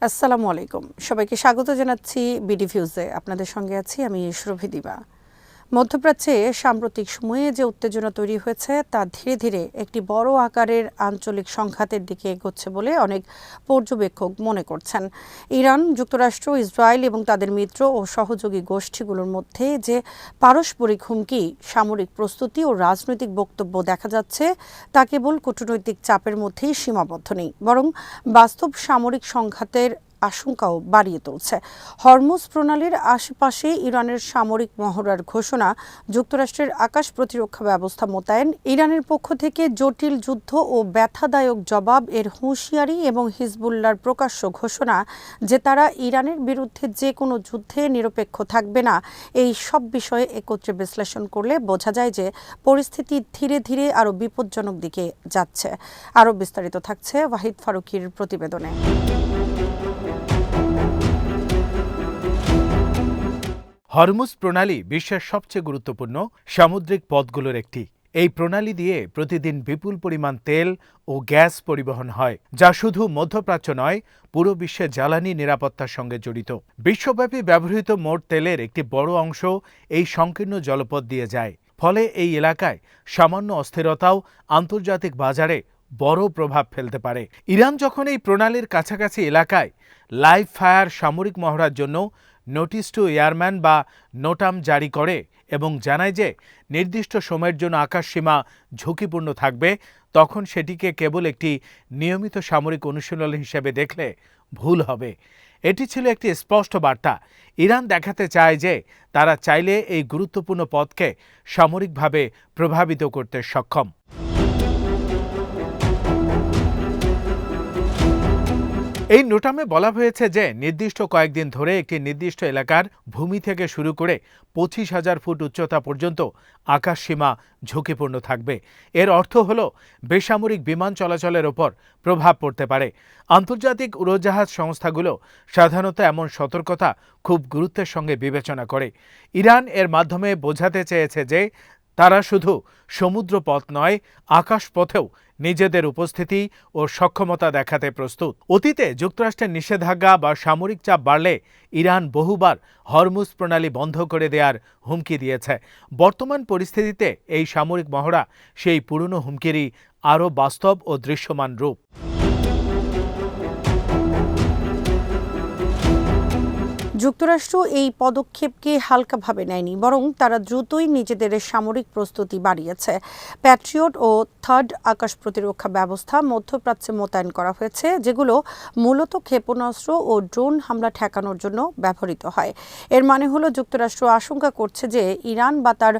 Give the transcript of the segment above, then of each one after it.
আসসালামু আলাইকুম, সবাইকে স্বাগত জানাচ্ছি বিডি ভিউজে। আপনাদের সঙ্গে আছি আমি সুরভি দিবা। মধ্যপ্রাচ্যে সাম্প্রতিক সময়ে যে উত্তেজনা তৈরি হয়েছে তা ধীরে ধীরে একটি বড় আকারের আঞ্চলিক সংঘাতের দিকে এগোচ্ছে বলে অনেক পর্যবেক্ষক মনে করছেন। ইরান, যুক্তরাষ্ট্র, ইসরায়েল এবং তাদের মিত্র ও সহযোগী গোষ্ঠীগুলোর মধ্যে যে পারস্পরিক হুমকি, সামরিক প্রস্তুতি ও রাজনৈতিক বক্তব্য দেখা যাচ্ছে তা কেবল কূটনৈতিক চাপের মধ্যেই সীমাবদ্ধ নেই, বরং বাস্তব সামরিক সংঘাতের আশঙ্কাও বাড়িয়ে তুলছে। হরমুজ প্রণালীর আশেপাশে ইরানের সামরিক মহড়ার ঘোষণা, যুক্তরাষ্ট্রের আকাশ প্রতিরক্ষা ব্যবস্থা মোতায়েন, ইরানের পক্ষ থেকে জটিল যুদ্ধ ও ব্যথাদায়ক জবাব এর হুঁশিয়ারি এবং হিজবুল্লাহর প্রকাশ্য ঘোষণা যে তারা ইরানের বিরুদ্ধে যে কোনো যুদ্ধে নিরপেক্ষ থাকবে না, এই সব বিষয়ে একত্রে বিশ্লেষণ করলে বোঝা যায় যে পরিস্থিতি ধীরে ধীরে আরও বিপজ্জনক দিকে যাচ্ছে। আরও বিস্তারিত থাকছে ওয়াহিদ ফারুকীর প্রতিবেদনে। হরমুজ প্রণালী বিশ্বের সবচেয়ে গুরুত্বপূর্ণ সামুদ্রিক পথগুলোর একটি। এই প্রণালী দিয়ে প্রতিদিন বিপুল পরিমাণ তেল ও গ্যাস পরিবহন হয়, যা শুধু মধ্যপ্রাচ্য নয়, পুরো বিশ্বে জ্বালানি নিরাপত্তার সঙ্গে জড়িত। বিশ্বব্যাপী ব্যবহৃত মোট তেলের একটি বড় অংশ এই সংকীর্ণ জলপথ দিয়ে যায়। ফলে এই এলাকায় সামান্য অস্থিরতাও আন্তর্জাতিক বাজারে বড় প্রভাব ফেলতে পারে। ইরান যখন এই প্রণালীর কাছাকাছি এলাকায় লাইভ ফায়ার সামরিক মহড়ার জন্য নোটিস টু এয়ারম্যান বা নোটাম জারি করে এবং জানায় যে নির্দিষ্ট সময়ের জন্য আকাশসীমা ঝুঁকিপূর্ণ থাকবে, তখন সেটিকে কেবল একটি নিয়মিত সামরিক অনুশীলন হিসেবে দেখলে ভুল হবে। এটি ছিল একটি স্পষ্ট বার্তা। ইরান দেখাতে চায় যে তারা চাইলে এই গুরুত্বপূর্ণ পথকে সামরিকভাবে প্রভাবিত করতে সক্ষম। এই নোটামে বলা হয়েছে যে নির্দিষ্ট কয়েকদিন ধরে একটি নির্দিষ্ট এলাকার ভূমি থেকে শুরু করে 25,000 ফুট উচ্চতা পর্যন্ত আকাশসীমা ঝুঁকিপূর্ণ থাকবে। এর অর্থ হল বেসামরিক বিমান চলাচলের ওপর প্রভাব পড়তে পারে। আন্তর্জাতিক উড়োজাহাজ সংস্থাগুলো সাধারণত এমন সতর্কতা খুব গুরুত্বের সঙ্গে বিবেচনা করে। ইরান এর মাধ্যমে বোঝাতে চেয়েছে যে তারা শুধু সমুদ্রপথ নয়, আকাশপথেও নিজেদের উপস্থিতি ও সক্ষমতা দেখাতে প্রস্তুত। অতীতে যুক্তরাষ্ট্রের নিষেধাজ্ঞা বা সামরিক চাপ বাড়লে ইরান বহুবার হরমুজ প্রণালী বন্ধ করে দেওয়ার হুমকি দিয়েছে। বর্তমান পরিস্থিতিতে এই সামরিক মহড়া সেই পুরনো হুমকিরই আরও বাস্তব ও দৃশ্যমান রূপ। যুক্তরাষ্ট্র এই পদক্ষেপকে হালকাভাবে নেয়নি, বরং তারা দ্রুতই নিজেদের সামরিক প্রস্তুতি বাড়িয়েছে। প্যাট্রিয়ট ও থার্ড আকাশ প্রতিরক্ষা ব্যবস্থা মধ্যপ্রাচ্যে মোতায়েন করা হয়েছে, যেগুলো মূলত ক্ষেপণাস্ত্র ও ড্রোন হামলা ঠেকানোর জন্য ব্যবহৃত হয়। এর মানে হলো যুক্তরাষ্ট্র আশঙ্কা করছে যে ইরান বা তার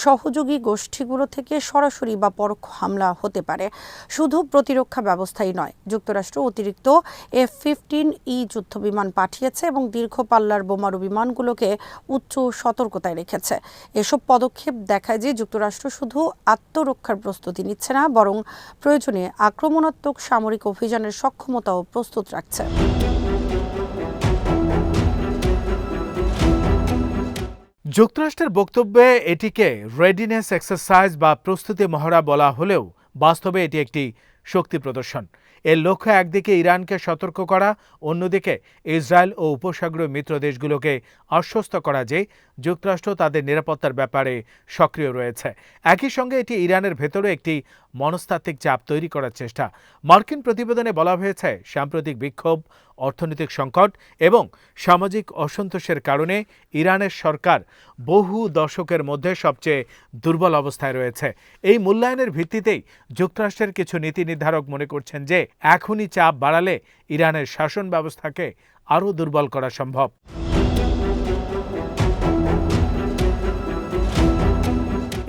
সহযোগী গোষ্ঠীগুলো থেকে সরাসরি বা পরোক্ষ হামলা হতে পারে। শুধু প্রতিরক্ষা ব্যবস্থাই নয়, যুক্তরাষ্ট্র অতিরিক্ত F-15E যুদ্ধবিমান পাঠিয়েছে এবং দীর্ঘ পাল্লার বোমারু বিমানগুলোকে উচ্চ সতর্কতায় রেখেছে। এসব পদক্ষেপ দেখায় যে যুক্তরাষ্ট্র শুধু আত্মরক্ষার প্রস্তুতি নিচ্ছে না, বরং প্রয়োজনে আক্রমণাত্মক সামরিক অভিযানের সক্ষমতাও প্রস্তুত রাখছে। যুক্তরাষ্ট্রের বক্তব্যে এটিকে রেডিনেস এক্সারসাইজ বা প্রস্তুতি মহড়া বলা হলেও বাস্তবে এটি একটি শক্তি প্রদর্শন। এর লক্ষ্য একদিকে ইরানকে সতর্ক করা, অন্যদিকে ইসরায়েল ও উপসাগরীয় মিত্র দেশগুলোকে আশ্বস্ত করা যে যুক্তরাষ্ট্র তাদের নিরাপত্তার ব্যাপারে সক্রিয় রয়েছে। একই সঙ্গে এটি ইরানের ভেতরে একটি মনস্তাত্ত্বিক চাপ তৈরি করার চেষ্টা। মার্কিন প্রতিবেদনে বলা হয়েছে, সাম্প্রতিক বিক্ষোভ, অর্থনৈতিক সংকট এবং সামাজিক অসন্তোষের কারণে ইরানের সরকার বহু দশকের মধ্যে সবচেয়ে দুর্বল অবস্থায় রয়েছে। এই মূল্যায়নের ভিত্তিতেই যুক্তরাষ্ট্রের কিছু নীতি নির্ধারক মনে করছেন যে এখনই চাপ বাড়ালে ইরানের শাসন ব্যবস্থাকে আরও দুর্বল করা সম্ভব।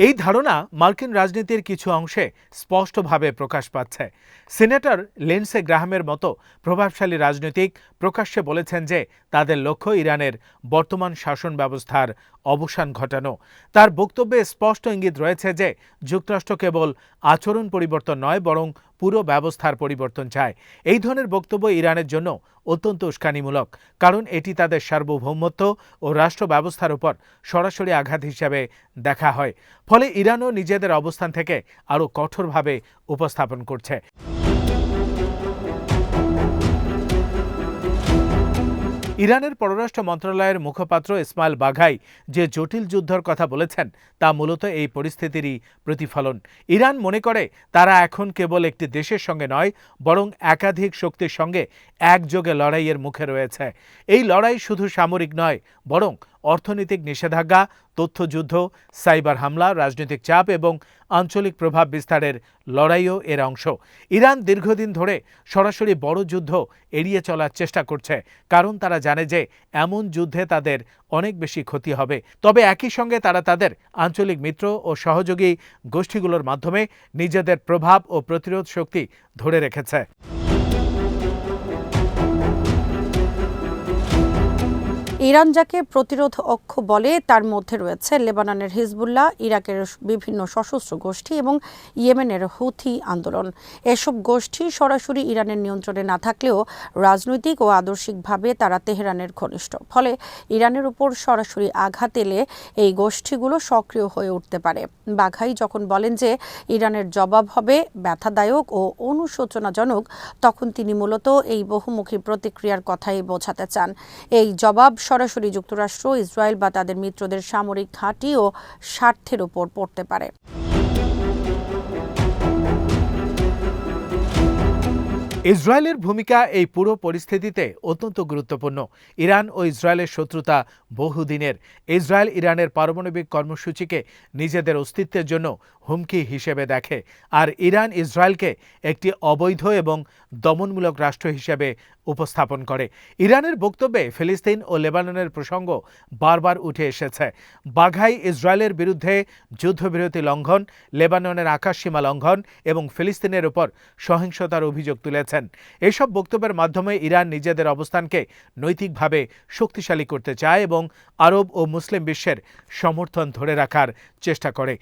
এই ধারণা মার্কিন রাজনীতির কিছু অংশে স্পষ্টভাবে প্রকাশ পাচ্ছে। সিনেটর লিন্ডসে গ্রাহামের মতো প্রভাবশালী রাজনীতিক প্রকাশ্যে বলেছেন যে তাদের লক্ষ্য ইরানের বর্তমান শাসন ব্যবস্থার অবসান ঘটানো। তার বক্তব্যে স্পষ্ট ইঙ্গিত রয়েছে যে যুক্তরাষ্ট্র কেবল আচরণ পরিবর্তন নয়, বরং পুরো ব্যবস্থার পরিবর্তন চায়। এই ধরনের বক্তব্য ইরানের জন্য অত্যন্ত উস্কানিমূলক, কারণ এটি তাদের সার্বভৌমত্ব ও রাষ্ট্র ব্যবস্থার উপর সরাসরি আঘাত হিসেবে দেখা হয়। ফলে ইরানও নিজেদের অবস্থান থেকে আরও কঠোরভাবে উপস্থাপন করছে। ইরানের পররাষ্ট্র মন্ত্রণালয়ের মুখপাত্র ইসমাইল বাঘাই যে জটিল যুদ্ধের কথা বলেছেন তা মূলত এই পরিস্থিতিরই প্রতিফলন। ইরান মনে করে তারা এখন কেবল একটি দেশের সঙ্গে নয়, বরং একাধিক শক্তির সঙ্গে একযোগে লড়াইয়ের মুখে রয়েছে। এই লড়াই শুধু সামরিক নয়, বরং অর্থনৈতিক নিষেধাজ্ঞা, তথ্যযুদ্ধ, সাইবার হামলা, রাজনৈতিক চাপ এবং আঞ্চলিক প্রভাব বিস্তারের লড়াইও এর অংশ। ইরান দীর্ঘদিন ধরে সরাসরি বড় যুদ্ধ এড়িয়ে চলার চেষ্টা করছে, কারণ তারা জানে যে এমন যুদ্ধে তাদের অনেক বেশি ক্ষতি হবে। তবে একই সঙ্গে তারা তাদের আঞ্চলিক মিত্র ও সহযোগী গোষ্ঠীগুলোর মাধ্যমে নিজেদের প্রভাব ও প্রতিরোধ শক্তি ধরে রেখেছে। ইরান যাকে প্রতিরোধ অক্ষ বলে তার মধ্যে রয়েছে লেবাননের হিজবুল্লাহ, ইরাকের বিভিন্ন সশস্ত্র গোষ্ঠী এবং ইয়েমেনের হুথি আন্দোলন। এসব গোষ্ঠী সরাসরি ইরানের নিয়ন্ত্রণে না থাকলেও রাজনৈতিক ও আদর্শিকভাবে তারা তেহরানের ঘনিষ্ঠ। ফলে ইরানের উপর সরাসরি আঘাত এলে এই গোষ্ঠীগুলো সক্রিয় হয়ে উঠতে পারে। বাঘাই যখন বলেন যে ইরানের জবাব হবে ব্যথাদায়ক ও অনুশোচনাজনক, তখন তিনি মূলত এই বহুমুখী প্রতিক্রিয়ার কথাই বোঝাতে চান। এই জবাব সরাসরি যুক্তরাষ্ট্র, ইসরায়েল বা তাদের মিত্রদের সামরিক ঘাঁটি ও স্বার্থের উপর পড়তে পারে। ইসরায়েলের ভূমিকা এই পুরো পরিস্থিতিতে অত্যন্ত গুরুত্বপূর্ণ। ইরান ও ইসরায়েলের শত্রুতা বহুদিনের। ইসরায়েল ইরানের পারমাণবিক কর্মসূচিকে নিজেদের অস্তিত্বের জন্য হুমকি হিসেবে দেখে, আর ইরান ইসরায়েলকে একটি অবৈধ এবং দমনমূলক রাষ্ট্র হিসেবে উপস্থাপন করে। ইরানের বক্তব্যে ফিলিস্তিন ও লেবাননের প্রসঙ্গ বারবার উঠে এসেছে। বাঘাই ইসরায়েলের বিরুদ্ধে যুদ্ধবিরতি লঙ্ঘন, লেবাননের আকাশসীমা লঙ্ঘন এবং ফিলিস্তিনের উপর সহিংসতার অভিযোগ তুলেছেন। এসব বক্তব্যের মাধ্যমে ইরান নিজেদের অবস্থানকে নৈতিকভাবে শক্তিশালী করতে চায় এবং আরব ও মুসলিম বিশ্বের সমর্থন ধরে রাখার চেষ্টা করে।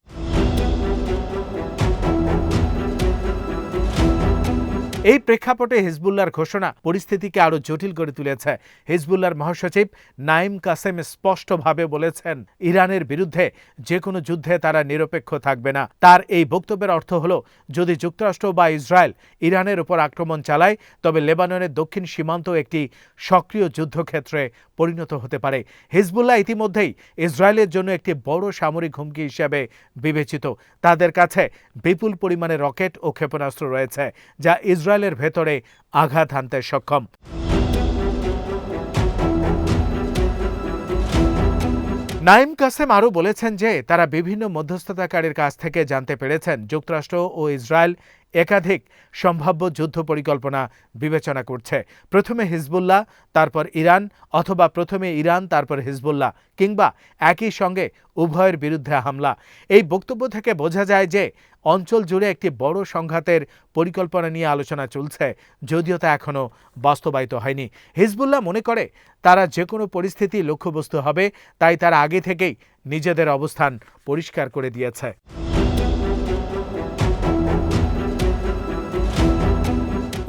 এই প্রেক্ষাপটে হিজবুল্লাহর ঘোষণা পরিস্থিতিকে আরও জটিল করে তুলেছে। হিজবুল্লাহর মহাসচিব নাইম কাসেম স্পষ্টভাবে বলেছেন, ইরানের বিরুদ্ধে যে কোনো যুদ্ধে তারা নিরপেক্ষ থাকবে না। তার এই বক্তব্যের অর্থ হল, যদি যুক্তরাষ্ট্র বা ইসরায়েল ইরানের উপর আক্রমণ চালায়, তবে লেবাননের দক্ষিণ সীমান্ত একটি সক্রিয় যুদ্ধক্ষেত্রে পরিণত হতে পারে। হিজবুল্লাহ ইতিমধ্যেই ইসরায়েলের জন্য একটি বড় সামরিক হুমকি হিসেবে বিবেচিত। তাদের কাছে বিপুল পরিমাণে রকেট ও ক্ষেপণাস্ত্র রয়েছে, যা ইসরায়েলের ভেতরে আঘাত হানতে সক্ষম। নাইম কাসেম আরও বলেছেন যে তারা বিভিন্ন মধ্যস্থতাকারীর কাছ থেকে জানতে পেরেছেন যুক্তরাষ্ট্র ও ইসরায়েল একাধিক সম্ভাব্য যুদ্ধ পরিকল্পনা বিবেচনা করছে। প্রথমে হিজবুল্লাহ, তারপর ইরান, অথবা প্রথমে ইরান তারপর হিজবুল্লাহ, কিংবা একই সঙ্গে উভয়ের বিরুদ্ধে হামলা। এই বক্তব্য থেকে বোঝা যায় যে অঞ্চল জুড়ে একটি বড় সংঘাতের পরিকল্পনা নিয়ে আলোচনা চলছে, যদিও তা এখনও বাস্তবায়িত হয়নি। হিজবুল্লাহ মনে করে তারা যে কোনো পরিস্থিতি লক্ষ্যবস্তু হবে, তাই তারা আগে থেকেই নিজেদের অবস্থান পরিষ্কার করে দিয়েছে।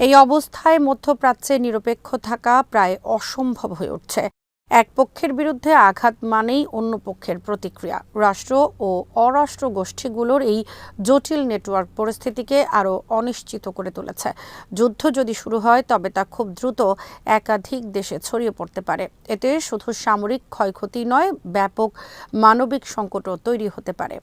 এই অবস্থায় মধ্যপ্রাচ্যে নিরপেক্ষ থাকা প্রায় অসম্ভব হয়ে উঠছে। এক পক্ষের বিরুদ্ধে আঘাত মানেই অন্য পক্ষের প্রতিক্রিয়া। রাষ্ট্র ও অরাষ্ট্র গোষ্ঠীগুলোর এই জটিল নেটওয়ার্ক পরিস্থিতিকে আরও অনিশ্চিত করে তুলেছে। যুদ্ধ যদি শুরু হয়, তবে তা খুব দ্রুত একাধিক দেশে ছড়িয়ে পড়তে পারে। এতে শুধু সামরিক ক্ষয়ক্ষতি নয়, ব্যাপক মানবিক সংকটও তৈরি হতে পারে।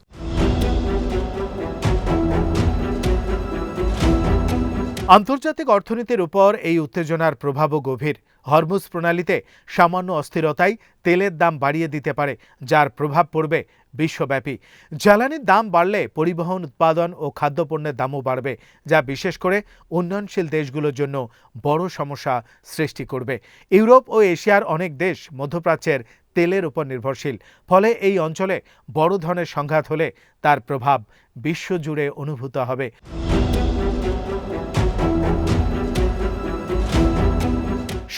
আন্তর্জাতিক অর্থনীতির উপর এই উত্তেজনার প্রভাবও গভীর। হরমুজ প্রণালীতে সামান্য অস্থিরতাই তেলের দাম বাড়িয়ে দিতে পারে, যার প্রভাব পড়বে বিশ্বব্যাপী। জ্বালানির দাম বাড়লে পরিবহন, উৎপাদন ও খাদ্যপণ্যের দামও বাড়বে, যা বিশেষ করে উন্নয়নশীল দেশগুলোর জন্য বড় সমস্যা সৃষ্টি করবে। ইউরোপ ও এশিয়ার অনেক দেশ মধ্যপ্রাচ্যের তেলের উপর নির্ভরশীল। ফলে এই অঞ্চলে বড় ধরনের সংঘাত হলে তার প্রভাব বিশ্বজুড়ে অনুভূত হবে।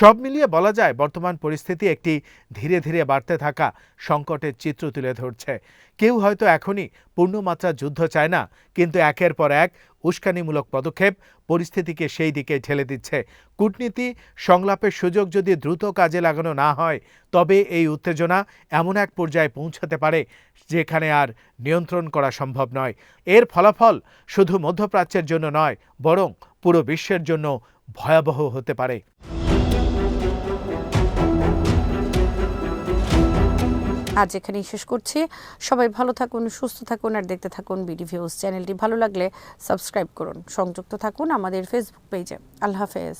সব মিলিয়ে বলা যায়, বর্তমান পরিস্থিতি একটি ধীরে ধীরে বাড়তে থাকা সংকটের চিত্র তুলে ধরছে। কেউ হয়তো এখনই পূর্ণমাত্রা যুদ্ধ চায় না, কিন্তু একের পর এক উস্কানিমূলক পদক্ষেপ পরিস্থিতিকে সেই দিকে ঠেলে দিচ্ছে। কূটনীতি, সংলাপের সুযোগ যদি দ্রুত কাজে লাগানো না হয়, তবে এই উত্তেজনা এমন এক পর্যায়ে পৌঁছাতে পারে যেখানে আর নিয়ন্ত্রণ করা সম্ভব নয়। এর ফলাফল শুধু মধ্যপ্রাচ্যের জন্য নয়, বরং পুরো বিশ্বের জন্য ভয়াবহ হতে পারে। আজ এখানেই শেষ করছি। সবাই ভালো থাকুন, সুস্থ থাকুন আর দেখতে থাকুন বিডি ভিউজ। চ্যানেলটি ভালো লাগলে সাবস্ক্রাইব করুন, সংযুক্ত থাকুন আমাদের ফেসবুক পেজে। আল্লাহ হাফেজ।